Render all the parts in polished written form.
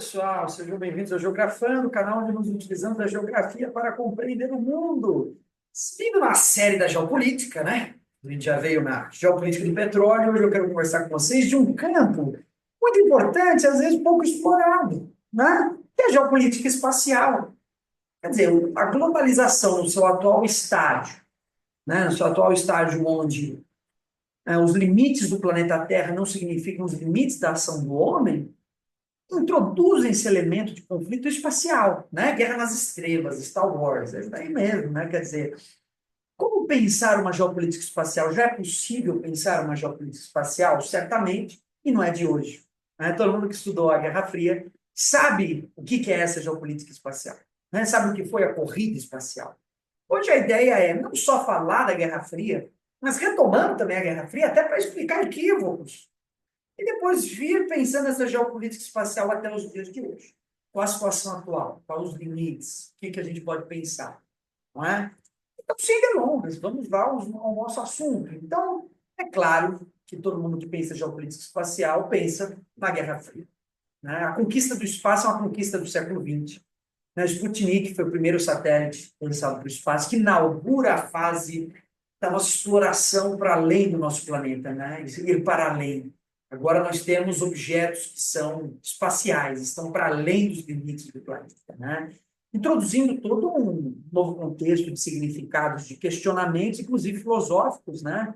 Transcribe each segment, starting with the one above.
Pessoal, sejam bem-vindos ao Geografando, o canal onde nos utilizamos da geografia para compreender o mundo. Seguindo na série da geopolítica, né? A gente já veio na geopolítica do petróleo, hoje eu quero conversar com vocês de um campo muito importante, às vezes pouco explorado, né? Que é a geopolítica espacial. Quer dizer, a globalização no seu atual estágio, né? No seu atual estágio onde os limites do planeta Terra não significam os limites da ação do homem, introduzem esse elemento de conflito espacial, né? Guerra nas Estrelas, Star Wars, é isso daí mesmo, né? Quer dizer, como pensar uma geopolítica espacial? Já é possível pensar uma geopolítica espacial? Certamente, e não é de hoje, né? Todo mundo que estudou a Guerra Fria sabe o que é essa geopolítica espacial, né? Sabe o que foi a corrida espacial. Hoje a ideia é não só falar da Guerra Fria, mas retomando também a Guerra Fria, até para explicar equívocos e depois vir pensando nessa geopolítica espacial até os dias de hoje. Qual a situação atual? Quais os limites? O que a gente pode pensar? Não é? Então, sem delongas, vamos lá ao nosso assunto. Então, é claro que todo mundo que pensa em geopolítica espacial pensa na Guerra Fria, né? A conquista do espaço é uma conquista do século XX. Né? Sputnik foi o primeiro satélite lançado para o espaço, que inaugura a fase da nossa exploração para além do nosso planeta, né? Ir para além. Agora nós temos objetos que são espaciais, estão para além dos limites do planeta, né? Introduzindo todo um novo contexto de significados, de questionamentos, inclusive filosóficos, né?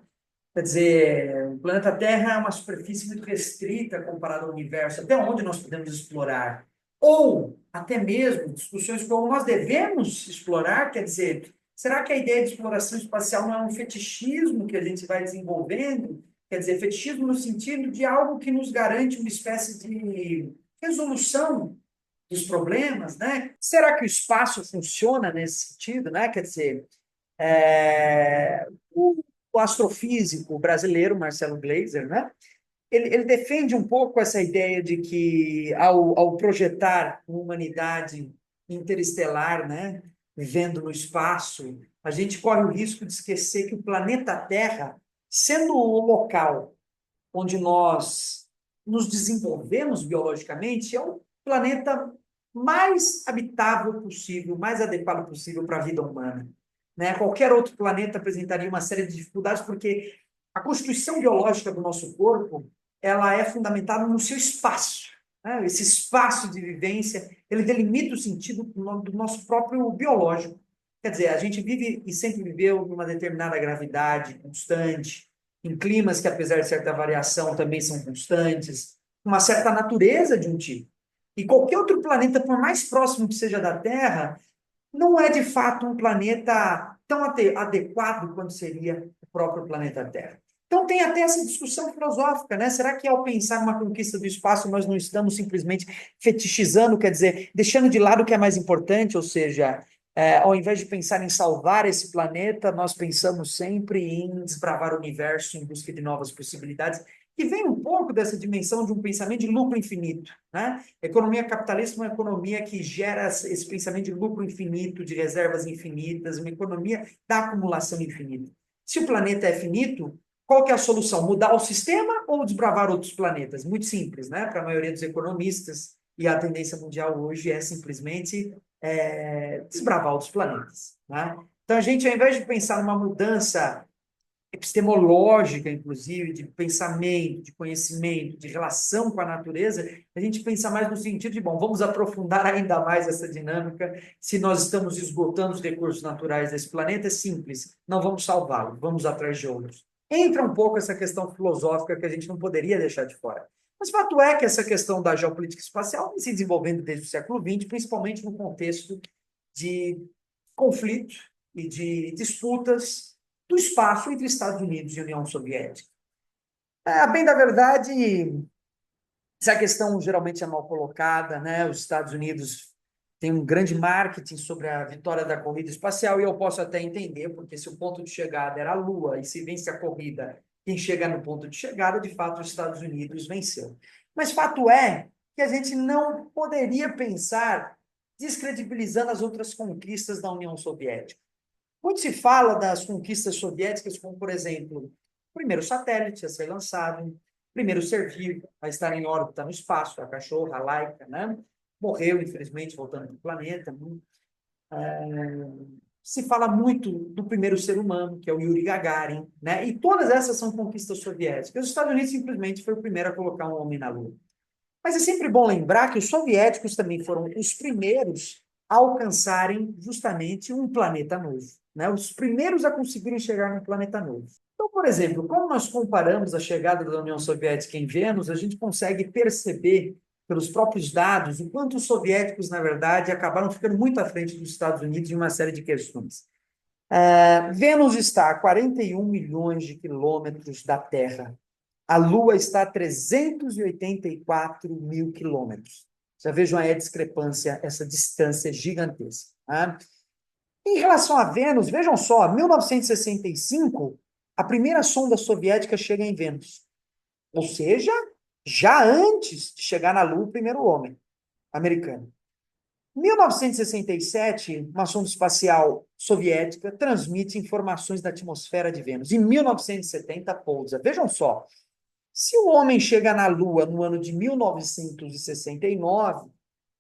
Quer dizer, o planeta Terra é uma superfície muito restrita comparada ao universo. Até onde nós podemos explorar? Ou, até mesmo, discussões como nós devemos explorar, quer dizer, será que a ideia de exploração espacial não é um fetichismo que a gente vai desenvolvendo? Quer dizer, fetichismo no sentido de algo que nos garante uma espécie de resolução dos problemas, né? Será que o espaço funciona nesse sentido, né? Quer dizer, o astrofísico brasileiro Marcelo Gleiser, né? Ele defende um pouco essa ideia de que, ao projetar uma humanidade interestelar, né, vivendo no espaço, a gente corre o risco de esquecer que o planeta Terra, sendo o local onde nós nos desenvolvemos biologicamente, é o planeta mais habitável possível, mais adequado possível para a vida humana. Né? Qualquer outro planeta apresentaria uma série de dificuldades, porque a constituição biológica do nosso corpo ela é fundamentada no seu espaço. Né? Esse espaço de vivência, ele delimita o sentido do nosso próprio biológico. Quer dizer, a gente vive e sempre viveu numa determinada gravidade constante, em climas que, apesar de certa variação, também são constantes, uma certa natureza de um tipo. E qualquer outro planeta, por mais próximo que seja da Terra, não é de fato um planeta tão adequado quanto seria o próprio planeta Terra. Então tem até essa discussão filosófica, né? Será que ao pensar numa conquista do espaço nós não estamos simplesmente fetichizando, quer dizer, deixando de lado o que é mais importante, ou seja, ao invés de pensar em salvar esse planeta, nós pensamos sempre em desbravar o universo em busca de novas possibilidades, que vem um pouco dessa dimensão de um pensamento de lucro infinito, né? A economia capitalista é uma economia que gera esse pensamento de lucro infinito, de reservas infinitas, uma economia da acumulação infinita. Se o planeta é finito, qual que é a solução? Mudar o sistema ou desbravar outros planetas? Muito simples, né? Para a maioria dos economistas, e a tendência mundial hoje é simplesmente desbravar outros planetas. Né? Então, a gente, ao invés de pensar numa mudança epistemológica, inclusive, de pensamento, de conhecimento, de relação com a natureza, a gente pensa mais no sentido de, bom, vamos aprofundar ainda mais essa dinâmica. Se nós estamos esgotando os recursos naturais desse planeta, é simples, não vamos salvá-lo, vamos atrás de outros. Entra um pouco essa questão filosófica que a gente não poderia deixar de fora. Mas fato é que essa questão da geopolítica espacial vem se desenvolvendo desde o século XX, principalmente no contexto de conflito e de disputas do espaço entre Estados Unidos e União Soviética. A bem da verdade, essa questão geralmente é mal colocada, né? Os Estados Unidos têm um grande marketing sobre a vitória da corrida espacial, e eu posso até entender, porque se o ponto de chegada era a Lua, e se vence a corrida, quem chega no ponto de chegada, de fato, os Estados Unidos venceu. Mas fato é que a gente não poderia pensar descredibilizando as outras conquistas da União Soviética. Muito se fala das conquistas soviéticas, como, por exemplo, o primeiro satélite a ser lançado, o primeiro ser vivo a estar em órbita no espaço, a cachorra, a Laika, né? morreu, infelizmente, voltando para o planeta. Se fala muito do primeiro ser humano, que é o Yuri Gagarin, né? E todas essas são conquistas soviéticas. Os Estados Unidos simplesmente foi o primeiro a colocar um homem na Lua. Mas é sempre bom lembrar que os soviéticos também foram os primeiros a alcançarem justamente um planeta novo, né? Os primeiros a conseguirem chegar num planeta novo. Então, por exemplo, quando nós comparamos a chegada da União Soviética em Vênus, a gente consegue perceber pelos próprios dados o quanto os soviéticos, na verdade, acabaram ficando muito à frente dos Estados Unidos em uma série de questões. Vênus está a 41 milhões de quilômetros da Terra. A Lua está a 384 mil quilômetros. Já vejam aí a discrepância, essa distância gigantesca. Tá? Em relação a Vênus, vejam só, 1965, a primeira sonda soviética chega em Vênus. Ou seja, já antes de chegar na Lua, o primeiro homem americano. Em 1967, uma sonda espacial soviética transmite informações da atmosfera de Vênus. Em 1970, pousa. Vejam só, se o homem chega na Lua no ano de 1969,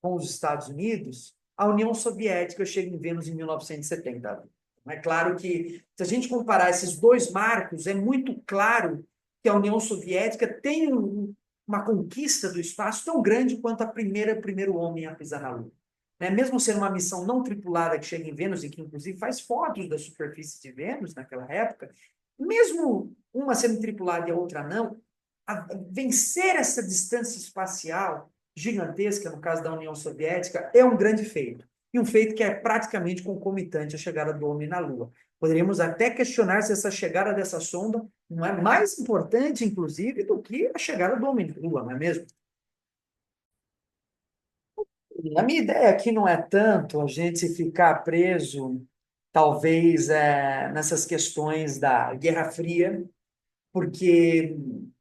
com os Estados Unidos, a União Soviética chega em Vênus em 1970. É claro que, se a gente comparar esses dois marcos, é muito claro que a União Soviética tem uma conquista do espaço tão grande quanto o primeiro homem a pisar na Lua. Né? Mesmo sendo uma missão não tripulada que chega em Vênus e que, inclusive, faz fotos da superfície de Vênus naquela época, mesmo uma sendo tripulada e a outra não, vencer essa distância espacial gigantesca, no caso da União Soviética, é um grande feito. E um feito que é praticamente concomitante à chegada do homem na Lua. Poderíamos até questionar se essa chegada dessa sonda não é mais importante, inclusive, do que a chegada do homem na Lua, não é mesmo? A minha ideia aqui não é tanto a gente ficar preso, talvez, nessas questões da Guerra Fria, porque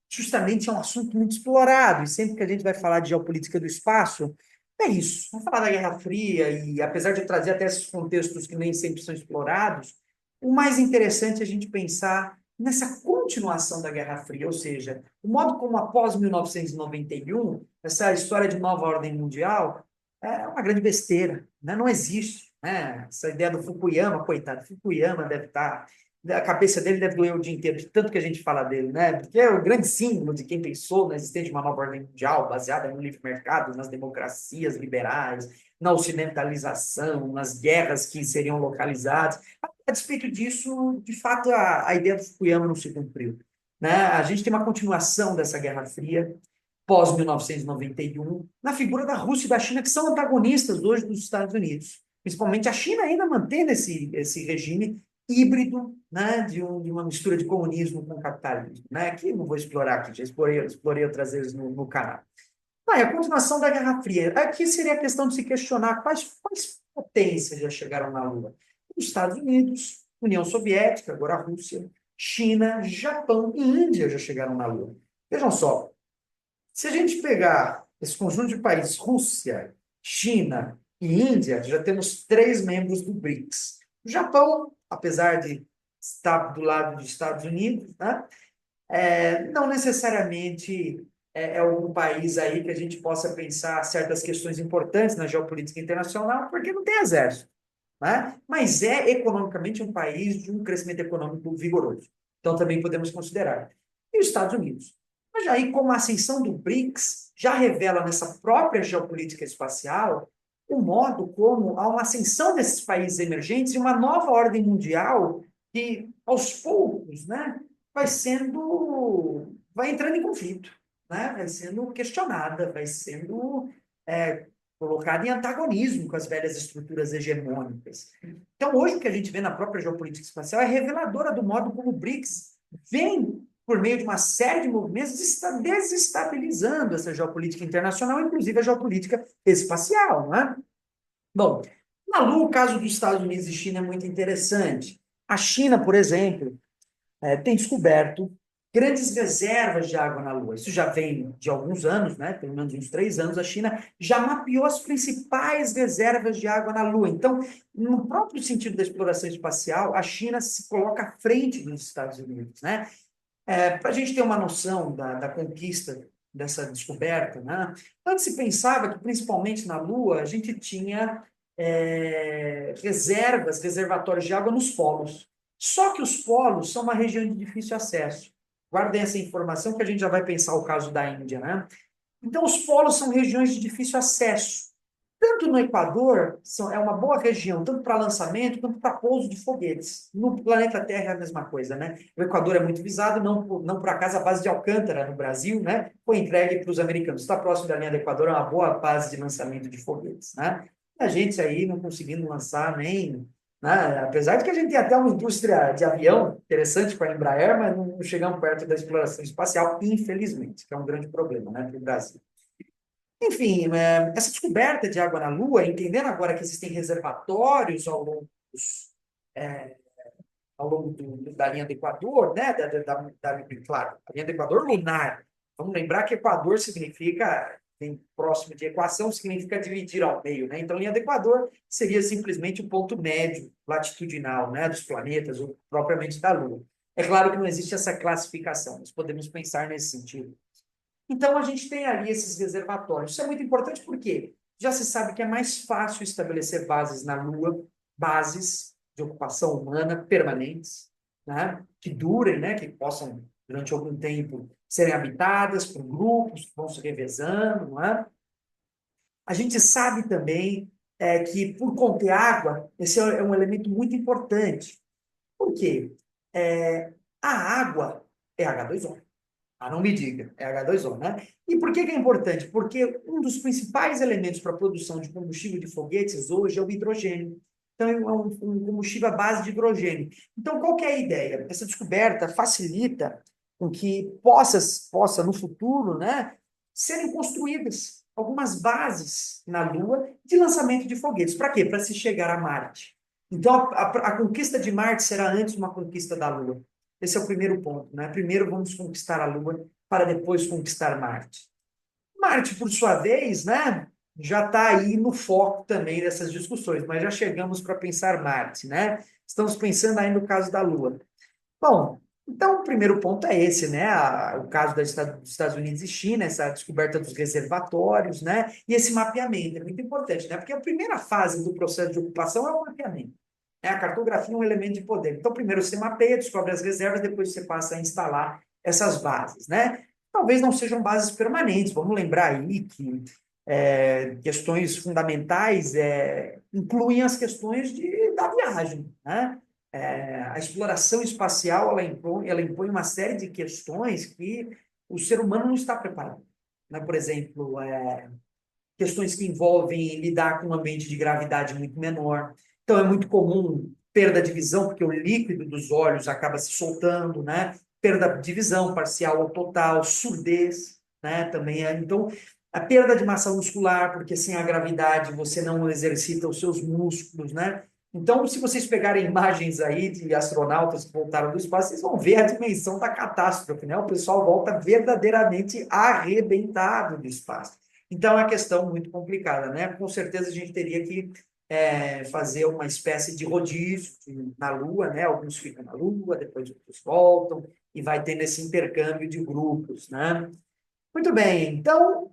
justamente é um assunto muito explorado, e sempre que a gente vai falar de geopolítica do espaço, é isso. Vamos falar da Guerra Fria, e apesar de eu trazer até esses contextos que nem sempre são explorados, o mais interessante é a gente pensar nessa continuação da Guerra Fria, ou seja, o modo como após 1991, essa história de nova ordem mundial é uma grande besteira, né? Não existe. Né? Essa ideia do Fukuyama, coitado, Fukuyama deve estar a cabeça dele deve doer o dia inteiro, de tanto que a gente fala dele, né? Porque é o grande símbolo de quem pensou na existência de uma nova ordem mundial baseada no livre mercado, nas democracias liberais, na ocidentalização, nas guerras que seriam localizadas. A despeito disso, de fato, a ideia do Fukuyama não se cumpriu. Né? A gente tem uma continuação dessa Guerra Fria, pós-1991, na figura da Rússia e da China, que são antagonistas hoje dos Estados Unidos. Principalmente a China ainda mantendo esse regime híbrido, né, de uma mistura de comunismo com capitalismo, né, que não vou explorar aqui, já explorei outras vezes no canal. A continuação da Guerra Fria. Aqui seria a questão de se questionar quais potências já chegaram na Lua. Os Estados Unidos, União Soviética, agora a Rússia, China, Japão e Índia já chegaram na Lua. Vejam só, se a gente pegar esse conjunto de países, Rússia, China e Índia, já temos três membros do BRICS. O Japão, apesar de estar do lado dos Estados Unidos, né, não necessariamente é algum país aí que a gente possa pensar certas questões importantes na geopolítica internacional, porque não tem exército. Né? Mas é economicamente um país de um crescimento econômico vigoroso. Então também podemos considerar. E os Estados Unidos? Mas aí, como a ascensão do BRICS já revela nessa própria geopolítica espacial o modo como há uma ascensão desses países emergentes e uma nova ordem mundial que, aos poucos, né, vai entrando em conflito, né, vai sendo questionada, vai sendo colocada em antagonismo com as velhas estruturas hegemônicas. Então, hoje, o que a gente vê na própria geopolítica espacial é reveladora do modo como o BRICS vem, por meio de uma série de movimentos, está desestabilizando essa geopolítica internacional, inclusive a geopolítica espacial. Não é? Bom, na Lua, o caso dos Estados Unidos e China é muito interessante. A China, por exemplo, tem descoberto grandes reservas de água na Lua. Isso já vem de alguns anos, né? Pelo menos uns 3 anos, a China já mapeou as principais reservas de água na Lua. Então, no próprio sentido da exploração espacial, a China se coloca à frente dos Estados Unidos, né? Para a gente ter uma noção da conquista dessa descoberta, né? Antes se pensava que, principalmente na Lua, a gente tinha reservatórios de água nos polos. Só que os polos são uma região de difícil acesso. Guardem essa informação que a gente já vai pensar o caso da Índia, né? Então, os polos são regiões de difícil acesso. Tanto no Equador, é uma boa região, tanto para lançamento quanto para pouso de foguetes. No planeta Terra é a mesma coisa, né? O Equador é muito visado, não por acaso a base de Alcântara, no Brasil, né? Foi entregue para os americanos. Está próximo da linha do Equador, é uma boa base de lançamento de foguetes, né? E a gente aí não conseguindo lançar nem, né? Apesar de que a gente tem até uma indústria de avião interessante com a Embraer, mas não chegamos perto da exploração espacial, infelizmente, que é um grande problema, né, para o Brasil. Enfim, essa descoberta de água na Lua, entendendo agora que existem reservatórios é, ao longo da linha do Equador, né? Claro, a linha do Equador lunar. Vamos lembrar que Equador significa, tem próximo de equação, significa dividir ao meio, né? Então, a linha do Equador seria simplesmente o ponto médio latitudinal, né, dos planetas, ou propriamente da Lua. É claro que não existe essa classificação, nós podemos pensar nesse sentido. Então, a gente tem ali esses reservatórios. Isso é muito importante porque já se sabe que é mais fácil estabelecer bases na Lua, bases de ocupação humana permanentes, né? Que durem, né? Que possam, durante algum tempo, serem habitadas por grupos que vão se revezando, não é? A gente sabe também que, por conter água, esse é um elemento muito importante. Por quê? A água é H2O. Ah, não me diga, é H2O, né? E por que que é importante? Porque um dos principais elementos para a produção de combustível de foguetes hoje é o hidrogênio. Então, é um combustível à base de hidrogênio. Então, qual que é a ideia? Essa descoberta facilita com que possa no futuro, né, serem construídas algumas bases na Lua de lançamento de foguetes. Para quê? Para se chegar a Marte. Então, a conquista de Marte será antes uma conquista da Lua. Esse é o primeiro ponto, né? Primeiro vamos conquistar a Lua para depois conquistar Marte. Marte, por sua vez, né? Já está aí no foco também dessas discussões, mas já chegamos para pensar Marte, né? Estamos pensando aí no caso da Lua. Bom, então o primeiro ponto é esse, né? O caso dos Estados Unidos e China, essa descoberta dos reservatórios, né? E esse mapeamento é muito importante, né? Porque a primeira fase do processo de ocupação é o mapeamento. A cartografia é um elemento de poder. Então, primeiro você mapeia, descobre as reservas, depois você passa a instalar essas bases, né? Talvez não sejam bases permanentes. Vamos lembrar aí que questões fundamentais incluem as questões da viagem, né? A exploração espacial ela impõe uma série de questões que o ser humano não está preparado, né? Por exemplo, questões que envolvem lidar com um ambiente de gravidade muito menor. Então, é muito comum perda de visão, porque o líquido dos olhos acaba se soltando, né? Perda de visão parcial ou total, surdez, né? Também é. Então, a perda de massa muscular, porque sem a gravidade você não exercita os seus músculos, né? Então, se vocês pegarem imagens aí de astronautas que voltaram do espaço, vocês vão ver a dimensão da catástrofe, né? O pessoal volta verdadeiramente arrebentado do espaço. Então, é uma questão muito complicada, né? Com certeza a gente teria que fazer uma espécie de rodízio na Lua, né? Alguns ficam na Lua, depois outros voltam, e vai tendo esse intercâmbio de grupos, né? Muito bem, então,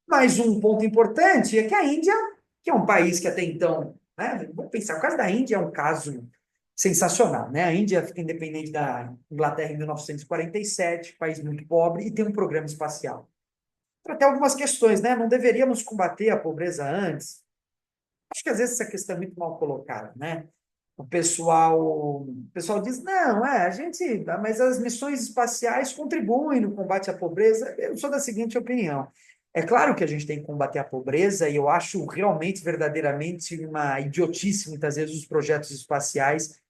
mais um ponto importante é que a Índia, que é um país que até então, né? Vamos pensar, o caso da Índia é um caso sensacional, né? A Índia fica independente da Inglaterra em 1947, país muito pobre, e tem um programa espacial para ter algumas questões, né? Não deveríamos combater a pobreza antes? Acho que às vezes essa questão é muito mal colocada, né? O pessoal diz, não, mas as missões espaciais contribuem no combate à pobreza. Eu sou da seguinte opinião. É claro que a gente tem que combater a pobreza, e eu acho realmente, verdadeiramente, uma idiotice, muitas vezes, os projetos espaciais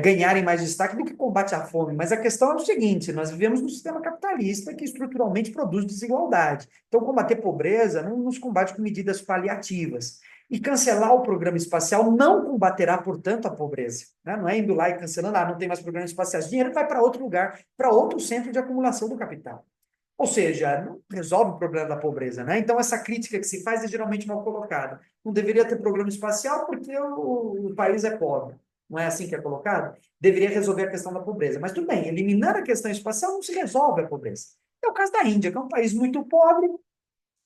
ganharem mais destaque do que combate à fome. Mas a questão é o seguinte: nós vivemos num sistema capitalista que estruturalmente produz desigualdade. Então, combater pobreza não nos combate com medidas paliativas. E cancelar o programa espacial não combaterá, portanto, a pobreza. Né? Não é indo lá e cancelando, não tem mais programas espaciais. O dinheiro vai para outro lugar, para outro centro de acumulação do capital. Ou seja, não resolve o problema da pobreza, né? Então, essa crítica que se faz é geralmente mal colocada. Não deveria ter programa espacial porque o país é pobre. Não é assim que é colocado? Deveria resolver a questão da pobreza. Mas tudo bem, eliminando a questão espacial não se resolve a pobreza. É o caso da Índia, que é um país muito pobre,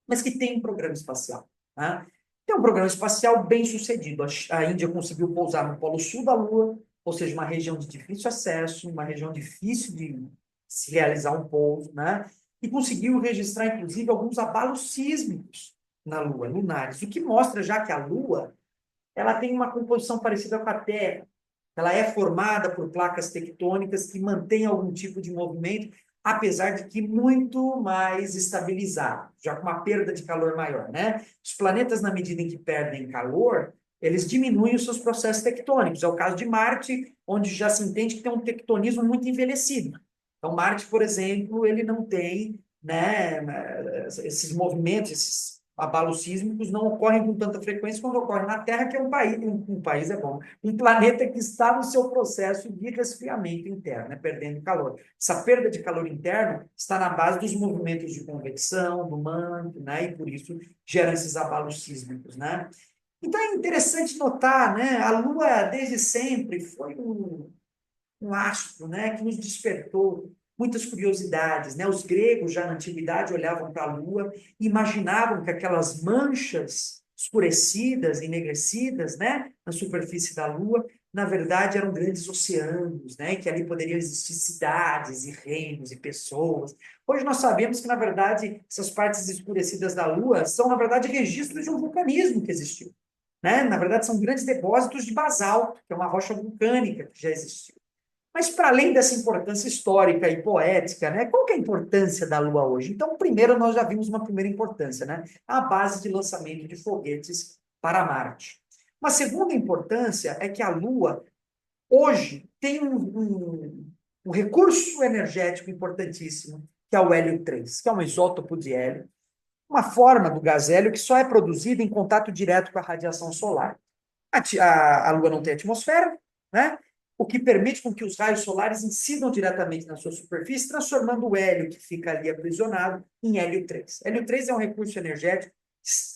mas que tem um programa espacial. Né? Tem um programa espacial bem sucedido. A Índia conseguiu pousar no Polo Sul da Lua, ou seja, uma região de difícil acesso, uma região difícil de se realizar um pouso, né? E conseguiu registrar, inclusive, alguns abalos sísmicos na Lua, lunares, o que mostra já que a Lua ela tem uma composição parecida com a Terra. Ela é formada por placas tectônicas que mantêm algum tipo de movimento, apesar de que muito mais estabilizado, já com uma perda de calor maior, né? Os planetas, na medida em que perdem calor, eles diminuem os seus processos tectônicos. É o caso de Marte, onde já se entende que tem um tectonismo muito envelhecido. Então, Marte, por exemplo, ele não tem, né, esses movimentos, esses abalos sísmicos não ocorrem com tanta frequência quando ocorre na Terra, que é um país é bom, um planeta que está no seu processo de resfriamento interno, né, perdendo calor. Essa perda de calor interno está na base dos movimentos de convecção, do manto, né, e por isso gera esses abalos sísmicos, né. Então é interessante notar, né, a Lua desde sempre foi um astro, né, que nos despertou muitas curiosidades, né? Os gregos já na antiguidade olhavam para a Lua e imaginavam que aquelas manchas escurecidas, enegrecidas, né, na superfície da Lua, na verdade eram grandes oceanos, né, que ali poderiam existir cidades e reinos e pessoas. Hoje nós sabemos que na verdade essas partes escurecidas da Lua são na verdade registros de um vulcanismo que existiu, né? Na verdade são grandes depósitos de basalto, que é uma rocha vulcânica que já existiu. Mas, para além dessa importância histórica e poética, né, qual que é a importância da Lua hoje? Então, primeiro, nós já vimos uma primeira importância, né? A base de lançamento de foguetes para Marte. Uma segunda importância é que a Lua, hoje, tem um recurso energético importantíssimo, que é o hélio 3, que é um isótopo de hélio, uma forma do gás hélio que só é produzida em contato direto com a radiação solar. A Lua não tem atmosfera, né? O que permite com que os raios solares incidam diretamente na sua superfície, transformando o hélio que fica ali aprisionado em hélio 3. Hélio 3 é um recurso energético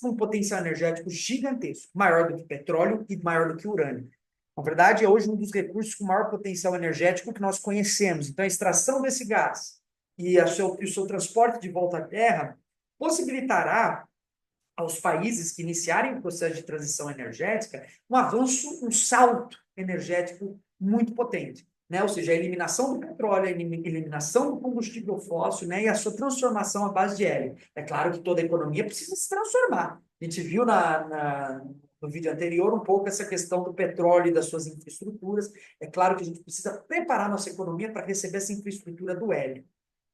com um potencial energético gigantesco, maior do que petróleo e maior do que urânio. Na verdade, é hoje um dos recursos com maior potencial energético que nós conhecemos. Então, a extração desse gás e o seu transporte de volta à Terra possibilitará aos países que iniciarem o processo de transição energética um avanço, um salto energético muito potente. Né? Ou seja, a eliminação do petróleo, a eliminação do combustível fóssil, né? E a sua transformação à base de hélio. É claro que toda a economia precisa se transformar. A gente viu no vídeo anterior um pouco essa questão do petróleo e das suas infraestruturas. É claro que a gente precisa preparar nossa economia para receber essa infraestrutura do hélio,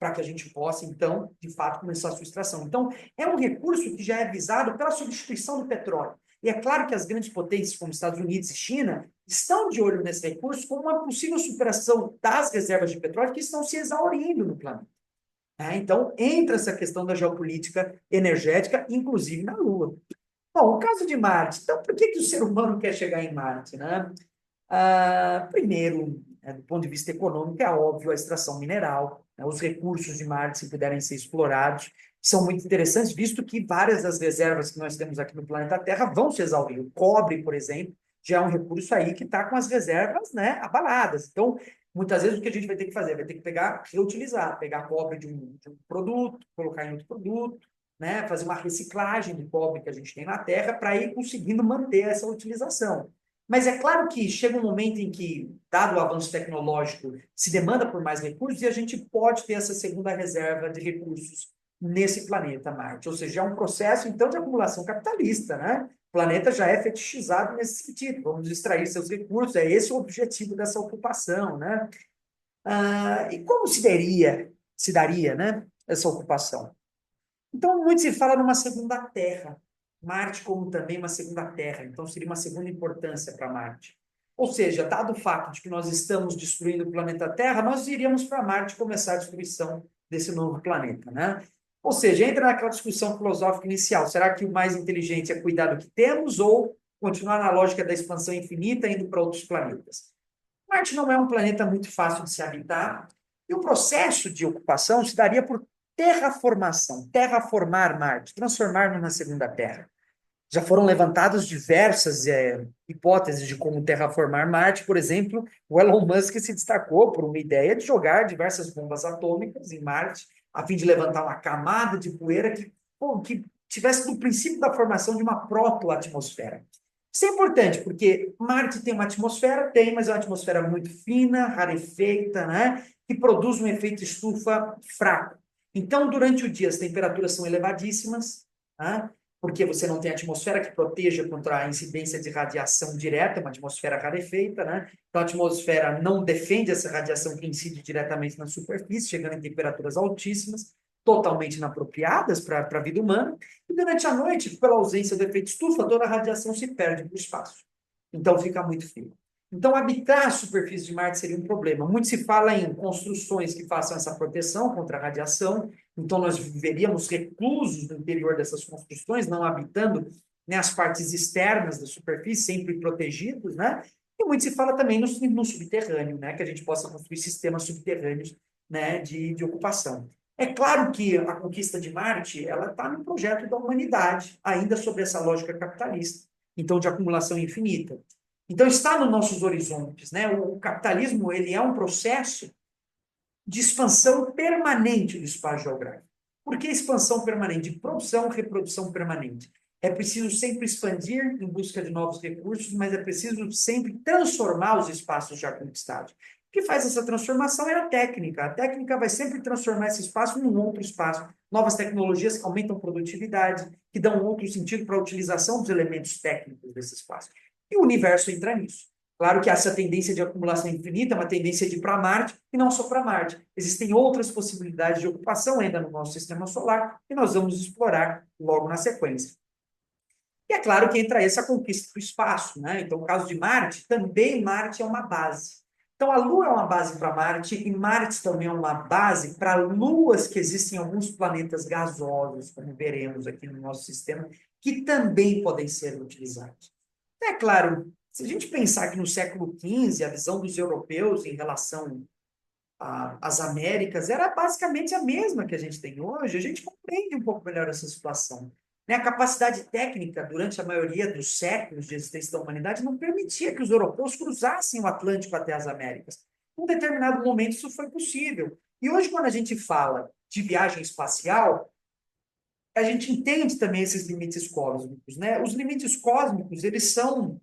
para que a gente possa, então, de fato, começar a sua extração. Então, é um recurso que já é visado pela substituição do petróleo. E é claro que as grandes potências, como Estados Unidos e China, estão de olho nesse recurso como uma possível superação das reservas de petróleo que estão se exaurindo no planeta. Então, entra essa questão da geopolítica energética, inclusive na Lua. Bom, o caso de Marte. Então, por que o ser humano quer chegar em Marte? Né? Primeiro, do ponto de vista econômico, é óbvio a extração mineral, né? Os recursos de Marte, se puderem ser explorados, são muito interessantes, visto que várias das reservas que nós temos aqui no planeta Terra vão se exaurir. O cobre, por exemplo, já é um recurso aí que está com as reservas, né, abaladas. Então, muitas vezes o que a gente vai ter que fazer? Vai ter que reutilizar, pegar cobre de um produto, colocar em outro produto, né, fazer uma reciclagem do cobre que a gente tem na Terra para ir conseguindo manter essa utilização. Mas é claro que chega um momento em que, dado o avanço tecnológico, se demanda por mais recursos e a gente pode ter essa segunda reserva de recursos nesse planeta Marte. Ou seja, é um processo, então, de acumulação capitalista, né? O planeta já é fetichizado nesse sentido. Vamos extrair seus recursos, é esse o objetivo dessa ocupação, né? E como se daria, né, essa ocupação? Então, muito se fala numa segunda Terra. Marte como também uma segunda Terra. Então, seria uma segunda importância para Marte. Ou seja, dado o fato de que nós estamos destruindo o planeta Terra, nós iríamos para Marte começar a destruição desse novo planeta, né? Ou seja, entra naquela discussão filosófica inicial. Será que o mais inteligente é cuidar do que temos ou continuar na lógica da expansão infinita, indo para outros planetas? Marte não é um planeta muito fácil de se habitar, e o processo de ocupação se daria por terraformação, terraformar Marte, transformar numa segunda Terra. Já foram levantadas diversas hipóteses de como terraformar Marte. Por exemplo, o Elon Musk se destacou por uma ideia de jogar diversas bombas atômicas em Marte, a fim de levantar uma camada de poeira que tivesse no princípio da formação de uma protoatmosfera. Isso é importante, porque Marte tem uma atmosfera, tem, mas é uma atmosfera muito fina, rarefeita, né? Que produz um efeito estufa fraco. Então, durante o dia, as temperaturas são elevadíssimas, né? Porque você não tem atmosfera que proteja contra a incidência de radiação direta, uma atmosfera rarefeita, né? Então, a atmosfera não defende essa radiação que incide diretamente na superfície, chegando em temperaturas altíssimas, totalmente inapropriadas para a vida humana. E durante a noite, pela ausência do efeito estufa, toda a radiação se perde para o espaço. Então, fica muito frio. Então, habitar a superfície de Marte seria um problema. Muito se fala em construções que façam essa proteção contra a radiação. Então, nós viveríamos reclusos no interior dessas construções, não habitando, né, as partes externas da superfície, sempre protegidos, né? E muito se fala também no subterrâneo, né, que a gente possa construir sistemas subterrâneos, né, de ocupação. É claro que a conquista de Marte, ela está no projeto da humanidade, ainda sobre essa lógica capitalista, então de acumulação infinita. Então está nos nossos horizontes, né? O capitalismo, ele é um processo de expansão permanente do espaço geográfico. Por que expansão permanente? Produção, reprodução permanente. É preciso sempre expandir em busca de novos recursos, mas é preciso sempre transformar os espaços já conquistados. O que faz essa transformação é a técnica. A técnica vai sempre transformar esse espaço em um outro espaço. Novas tecnologias que aumentam a produtividade, que dão outro sentido para a utilização dos elementos técnicos desse espaço. E o universo entra nisso. Claro que essa tendência de acumulação infinita é uma tendência de ir para Marte, e não só para Marte. Existem outras possibilidades de ocupação ainda no nosso sistema solar, que nós vamos explorar logo na sequência. E é claro que entra essa conquista do espaço, né? Então, no caso de Marte, também Marte é uma base. Então, a Lua é uma base para Marte, e Marte também é uma base para luas que existem em alguns planetas gasosos, como veremos aqui no nosso sistema, que também podem ser utilizados. É claro, se a gente pensar que no século XV, a visão dos europeus em relação às Américas era basicamente a mesma que a gente tem hoje, a gente compreende um pouco melhor essa situação. Né? A capacidade técnica, durante a maioria dos séculos de existência da humanidade, não permitia que os europeus cruzassem o Atlântico até as Américas. Em um determinado momento, isso foi possível. E hoje, quando a gente fala de viagem espacial, a gente entende também esses limites cósmicos, né? Os limites cósmicos, eles são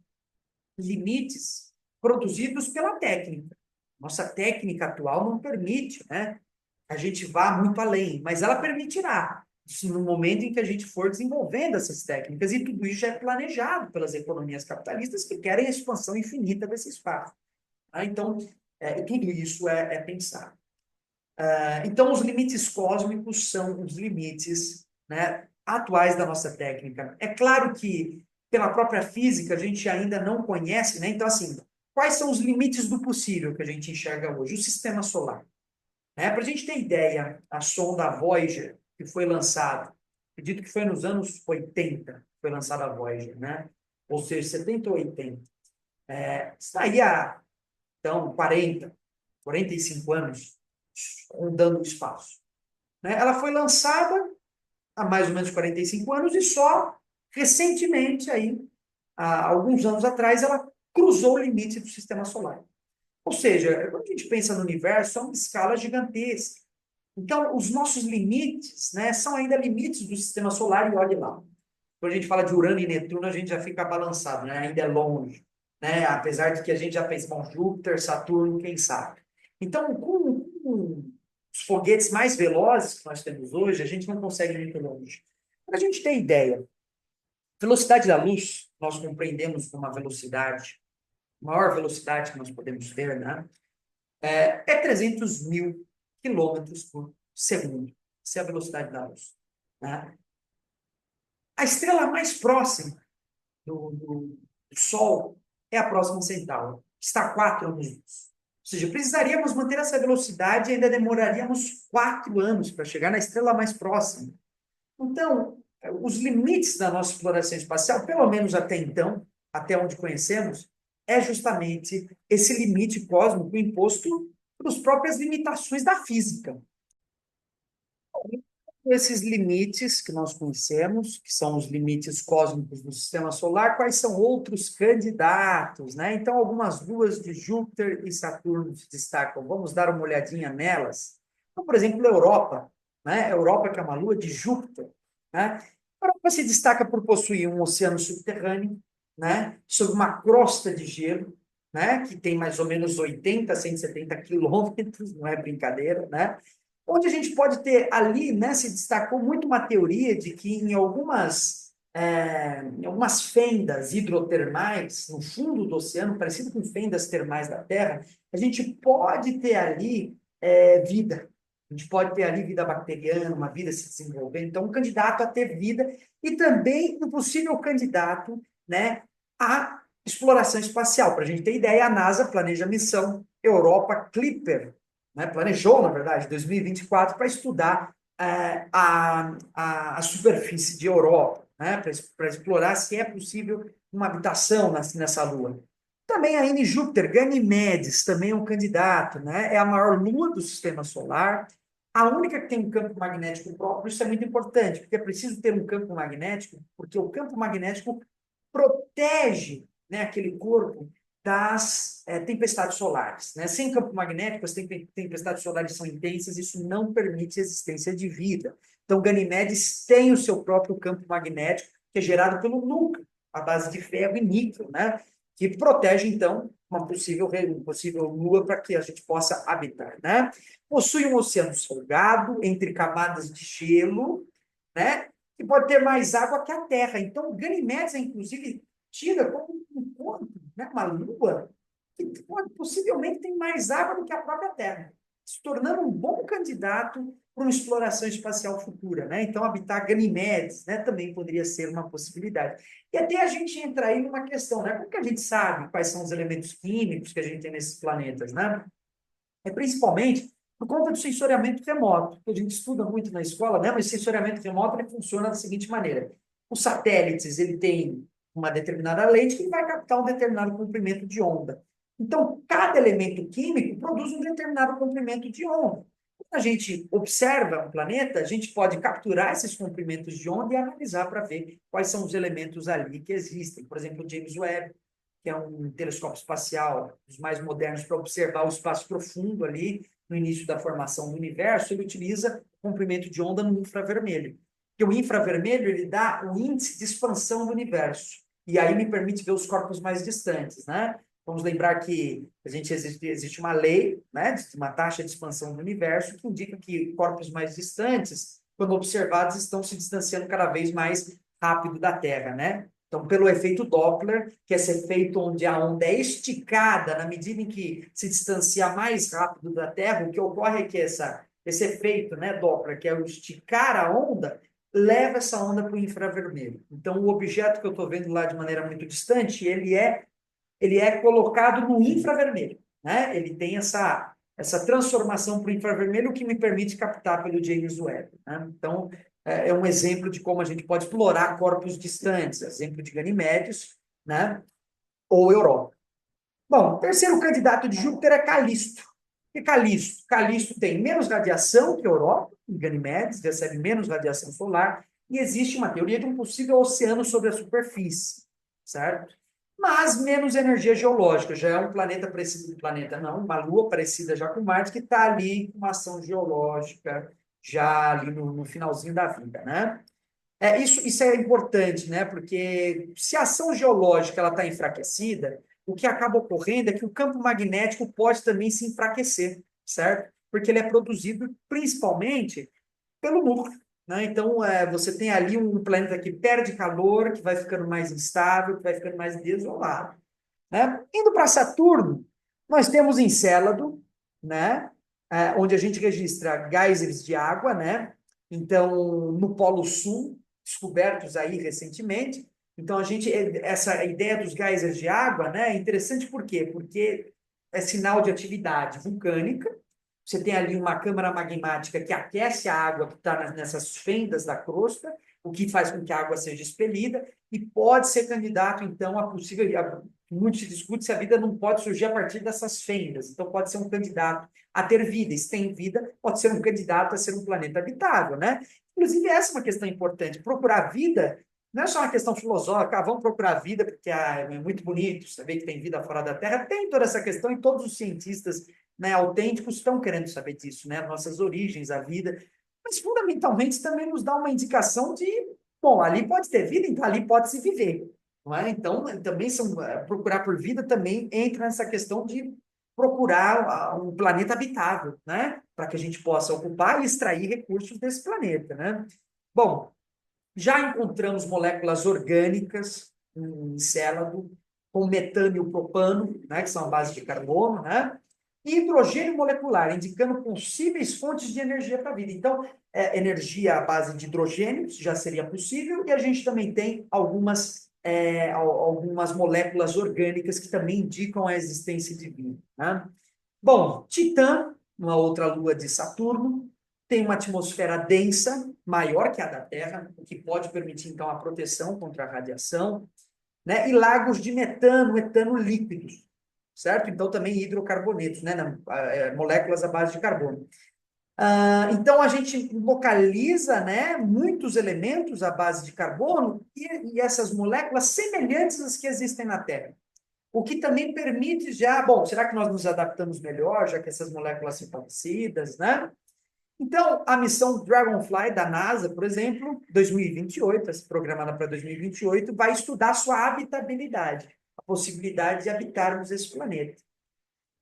limites produzidos pela técnica. Nossa técnica atual não permite, né? A gente vá muito além, mas ela permitirá, no momento em que a gente for desenvolvendo essas técnicas, e tudo isso já é planejado pelas economias capitalistas que querem a expansão infinita desse espaço. Tá? Então, tudo isso é pensado. Então, os limites cósmicos são os limites, né, atuais da nossa técnica. É claro que, pela própria física, a gente ainda não conhece, né? Então, assim, quais são os limites do possível que a gente enxerga hoje? O sistema solar. Né? Para a gente ter ideia, a sonda Voyager, que foi lançada, acredito que foi nos anos 80, foi lançada a Voyager, né? Ou seja, 70 ou 80. Está aí há, então, 45 anos, rondando o espaço. Né? Ela foi lançada há mais ou menos 45 anos e só recentemente, aí, há alguns anos atrás, ela cruzou o limite do sistema solar. Ou seja, quando a gente pensa no universo, é uma escala gigantesca. Então, os nossos limites, né, são ainda limites do sistema solar, e olhe lá. Quando a gente fala de Urano e Netuno, a gente já fica balançado, né? Ainda é longe. Né? Apesar de que a gente já pensa, bom, Júpiter, Saturno, quem sabe. Então, com os foguetes mais velozes que nós temos hoje, a gente não consegue ir muito longe. Para a gente ter ideia, a velocidade da luz, nós compreendemos como uma velocidade, maior velocidade que nós podemos ter, né? É 300 mil quilômetros por segundo. Essa é a velocidade da luz. Né? A estrela mais próxima do Sol é a próxima Centauro, que está a 4 anos-luz. Ou seja, precisaríamos manter essa velocidade e ainda demoraríamos 4 anos para chegar na estrela mais próxima. Então, os limites da nossa exploração espacial, pelo menos até então, até onde conhecemos, é justamente esse limite cósmico imposto pelas próprias limitações da física. Esses limites que nós conhecemos, que são os limites cósmicos do sistema solar, quais são outros candidatos, né? Então, algumas luas de Júpiter e Saturno se destacam. Vamos dar uma olhadinha nelas. Então, por exemplo, a Europa. né? A Europa, que é uma lua de Júpiter, né? A Europa se destaca por possuir um oceano subterrâneo, né? Sob uma crosta de gelo, né? Que tem mais ou menos 80, 170 quilômetros, não é brincadeira, né? Onde a gente pode ter ali, né? Se destacou muito uma teoria de que em algumas fendas hidrotermais no fundo do oceano, parecido com fendas termais da Terra, a gente pode ter ali vida. A gente pode ter ali vida bacteriana, uma vida se desenvolvendo. Então, um candidato a ter vida e também um possível candidato, né, à exploração espacial. Para a gente ter ideia, a NASA planeja a missão Europa Clipper, né, planejou, na verdade, 2024, para estudar a superfície de Europa, né, para explorar se é possível uma habitação nessa Lua. Também ainda em Júpiter, Ganimedes também é um candidato, né? É a maior lua do sistema solar, a única que tem um campo magnético próprio. Isso é muito importante, porque é preciso ter um campo magnético, porque o campo magnético protege, né, aquele corpo das tempestades solares, né? Sem campo magnético, as tempestades solares são intensas, isso não permite a existência de vida. Então, Ganimedes tem o seu próprio campo magnético, que é gerado pelo núcleo, à base de ferro e níquel, né? Que protege, então, uma possível lua para que a gente possa habitar, né? Possui um oceano salgado, entre camadas de gelo, né? Que pode ter mais água que a Terra. Então, Ganimedes, inclusive, tira como um ponto, né? Uma lua que possivelmente tem mais água do que a própria Terra, se tornando um bom candidato para uma exploração espacial futura, né? Então, habitar Ganimedes, né, também poderia ser uma possibilidade. E até a gente entra aí numa questão, né? Como que a gente sabe quais são os elementos químicos que a gente tem nesses planetas, né? É principalmente por conta do sensoriamento remoto, que a gente estuda muito na escola, né? Mas o sensoriamento remoto ele funciona da seguinte maneira: os satélites ele tem uma determinada lente que vai captar um determinado comprimento de onda. Então, cada elemento químico produz um determinado comprimento de onda. Quando a gente observa um planeta, a gente pode capturar esses comprimentos de onda e analisar para ver quais são os elementos ali que existem. Por exemplo, o James Webb, que é um telescópio espacial dos mais modernos para observar o espaço profundo ali no início da formação do universo, ele utiliza o comprimento de onda no infravermelho. Porque o infravermelho ele dá o índice de expansão do universo. E aí me permite ver os corpos mais distantes, né? Vamos lembrar que existe uma lei, né, de uma taxa de expansão do universo que indica que corpos mais distantes, quando observados, estão se distanciando cada vez mais rápido da Terra, né? Então, pelo efeito Doppler, que é esse efeito onde a onda é esticada na medida em que se distancia mais rápido da Terra, o que ocorre é que esse efeito, né, Doppler, que é o esticar a onda, leva essa onda para o infravermelho. Então, o objeto que eu estou vendo lá de maneira muito distante, ele é colocado no infravermelho, né? Ele tem essa transformação para o infravermelho, o que me permite captar pelo James Webb, né? Então, é um exemplo de como a gente pode explorar corpos distantes, exemplo de Ganimedes, né? Ou Europa. Bom, o terceiro candidato de Júpiter é Calisto. E Calisto? Calisto tem menos radiação que Europa, e Ganimedes recebe menos radiação solar, e existe uma teoria de um possível oceano sobre a superfície, certo? Mas menos energia geológica, já é um planeta parecido com o planeta, não, uma lua parecida já com Marte, que está ali com uma ação geológica, já ali no finalzinho da vida, né? Isso é importante, né? Porque se a ação geológica ela está enfraquecida, o que acaba ocorrendo é que o campo magnético pode também se enfraquecer, certo? Porque ele é produzido principalmente pelo núcleo, né? Então, você tem ali um planeta que perde calor, que vai ficando mais instável, que vai ficando mais desolado, né? Indo para Saturno, nós temos Encélado, né? Onde a gente registra geysers de água, né? Então, no Polo Sul, descobertos aí recentemente. Então, essa ideia dos geysers de água, né? É interessante por quê? Porque é sinal de atividade vulcânica. Você tem ali uma câmara magmática que aquece a água que está nessas fendas da crosta, o que faz com que a água seja expelida, e pode ser candidato, então, a possível. Muito se discute se a vida não pode surgir a partir dessas fendas. Então, pode ser um candidato a ter vida. E se tem vida, pode ser um candidato a ser um planeta habitável, né? Inclusive, essa é uma questão importante. Procurar vida não é só uma questão filosófica, vamos procurar vida porque é muito bonito saber que tem vida fora da Terra. Tem toda essa questão e todos os cientistas, né, autênticos estão querendo saber disso, né? Nossas origens, a vida. mas fundamentalmente também nos dá uma indicação de, bom, ali pode ter vida, então ali pode se viver, não é? Então, também procurar por vida também entra nessa questão de procurar um planeta habitável, né? Para que a gente possa ocupar e extrair recursos desse planeta, né? Bom, já encontramos moléculas orgânicas em Encélado, com metano e o propano, né, que são a base de carbono, né? E hidrogênio molecular, indicando possíveis fontes de energia para a vida. Então, energia à base de hidrogênio já seria possível, e a gente também tem algumas moléculas orgânicas que também indicam a existência de vida, né? Bom, Titã, uma outra lua de Saturno, tem uma atmosfera densa, maior que a da Terra, o que pode permitir, então, a proteção contra a radiação, né? E lagos de metano, etano líquidos, certo? Então, também hidrocarbonetos, né? Moléculas à base de carbono. Então, a gente localiza, né, muitos elementos à base de carbono e essas moléculas semelhantes às que existem na Terra. O que também permite já, bom, será que nós nos adaptamos melhor, já que essas moléculas são parecidas, né? Então, a missão Dragonfly da NASA, por exemplo, 2028, programada para 2028, vai estudar sua habitabilidade, a possibilidade de habitarmos esse planeta.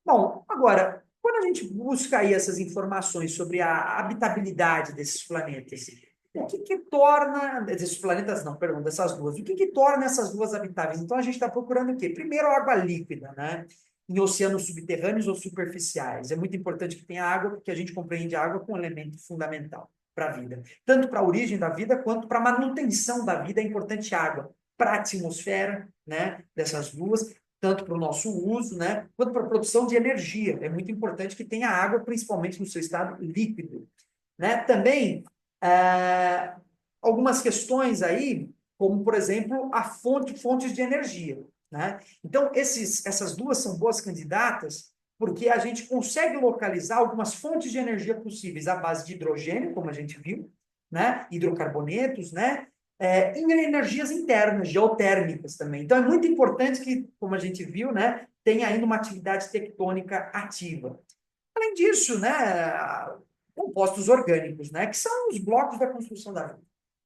Bom, agora, quando a gente busca aí essas informações sobre a habitabilidade desses planetas, o que que torna, desses planetas não, perdão, dessas luas, o que que torna essas luas habitáveis? Então, a gente está procurando o quê? Primeiro, água líquida, né? Em oceanos subterrâneos ou superficiais. É muito importante que tenha água, porque a gente compreende a água como um elemento fundamental para a vida. Tanto para a origem da vida, quanto para a manutenção da vida, é importante água. Para a atmosfera, né, dessas luas, tanto para o nosso uso, né, quanto para a produção de energia. É muito importante que tenha água, principalmente no seu estado líquido. Né? Também, ah, algumas questões aí, como, por exemplo, fontes de energia. Né? Então, essas duas são boas candidatas porque a gente consegue localizar algumas fontes de energia possíveis à base de hidrogênio, como a gente viu, né? Hidrocarbonetos, né? Em energias internas, geotérmicas também. Então, é muito importante que, como a gente viu, né, tenha ainda uma atividade tectônica ativa. Além disso, né, compostos orgânicos, né, que são os blocos da construção da vida.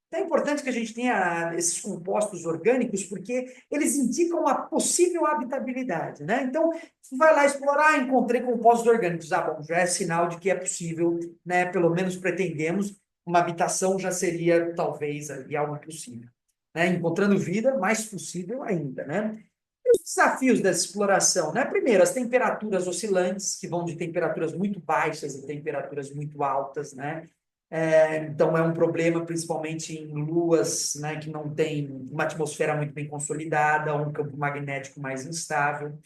Então, é importante que a gente tenha esses compostos orgânicos, porque eles indicam a possível habitabilidade, né? Então, vai lá explorar, encontrei compostos orgânicos. Ah, bom, já é sinal de que é possível, né? Pelo menos pretendemos, uma habitação já seria, talvez, ali, algo possível. Né? Encontrando vida, mais possível ainda, né? E os desafios dessa exploração, né? Primeiro, as temperaturas oscilantes, que vão de temperaturas muito baixas a temperaturas muito altas, né? Então, é um problema, principalmente em luas, né, que não tem uma atmosfera muito bem consolidada, um campo magnético mais instável.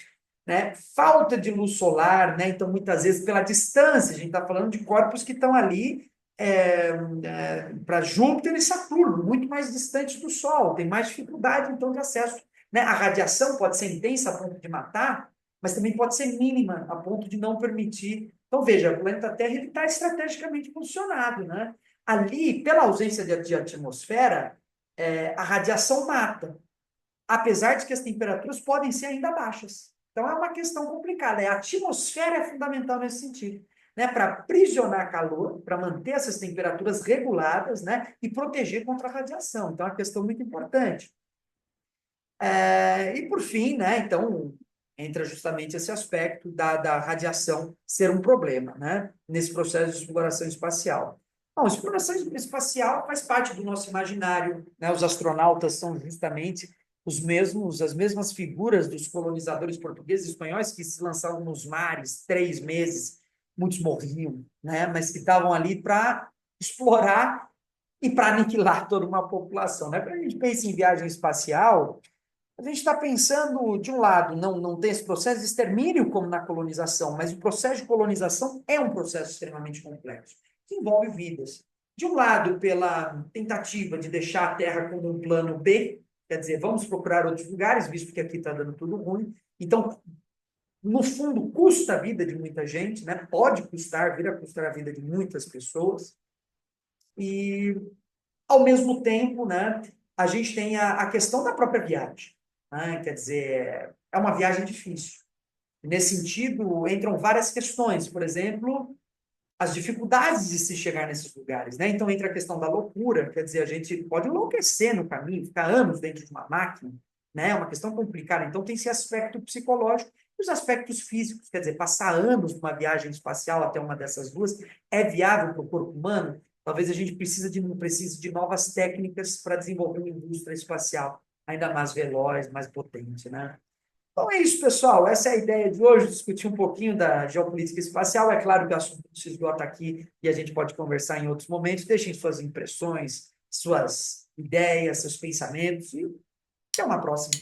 Né? Falta de luz solar, né? Então, muitas vezes, pela distância, a gente está falando de corpos que estão ali para Júpiter e Saturno, muito mais distantes do Sol, tem mais dificuldade, então, de acesso. Né? A radiação pode ser intensa a ponto de matar, mas também pode ser mínima, a ponto de não permitir. Então, veja, o planeta Terra está estrategicamente posicionado. Né? Ali, pela ausência de atmosfera, a radiação mata, apesar de que as temperaturas podem ser ainda baixas. Então, é uma questão complicada. A atmosfera é fundamental nesse sentido. Né, para aprisionar calor, para manter essas temperaturas reguladas, né, e proteger contra a radiação. Então, é uma questão muito importante. E, por fim, né, então, entra justamente esse aspecto da radiação ser um problema, né, nesse processo de exploração espacial. Bom, exploração espacial faz parte do nosso imaginário, né, os astronautas são justamente as mesmas figuras dos colonizadores portugueses e espanhóis que se lançavam nos mares 3 meses, muitos morriam, né, mas que estavam ali para explorar e para aniquilar toda uma população. Né? Quando a gente pensa em viagem espacial, a gente está pensando, de um lado, não tem esse processo de extermínio como na colonização, mas o processo de colonização é um processo extremamente complexo, que envolve vidas. De um lado, pela tentativa de deixar a Terra como um plano B, quer dizer, vamos procurar outros lugares, visto que aqui está dando tudo ruim. Então, no fundo, custa a vida de muita gente, né? Pode custar, vir a custar a vida de muitas pessoas. E, ao mesmo tempo, né, a gente tem a questão da própria viagem. Né? Quer dizer, é uma viagem difícil. Nesse sentido, entram várias questões. Por exemplo, as dificuldades de se chegar nesses lugares, né? Então entra a questão da loucura, quer dizer, a gente pode enlouquecer no caminho, ficar anos dentro de uma máquina, né? É uma questão complicada. Então tem esse aspecto psicológico e os aspectos físicos, quer dizer, passar anos numa viagem espacial até uma dessas duas é viável para o corpo humano? Talvez a gente precise de novas técnicas para desenvolver uma indústria espacial ainda mais veloz, mais potente, né? Então é isso, pessoal. Essa é a ideia de hoje, discutir um pouquinho da geopolítica espacial. É claro que o assunto não se esgota aqui e a gente pode conversar em outros momentos. Deixem suas impressões, suas ideias, seus pensamentos e até uma próxima.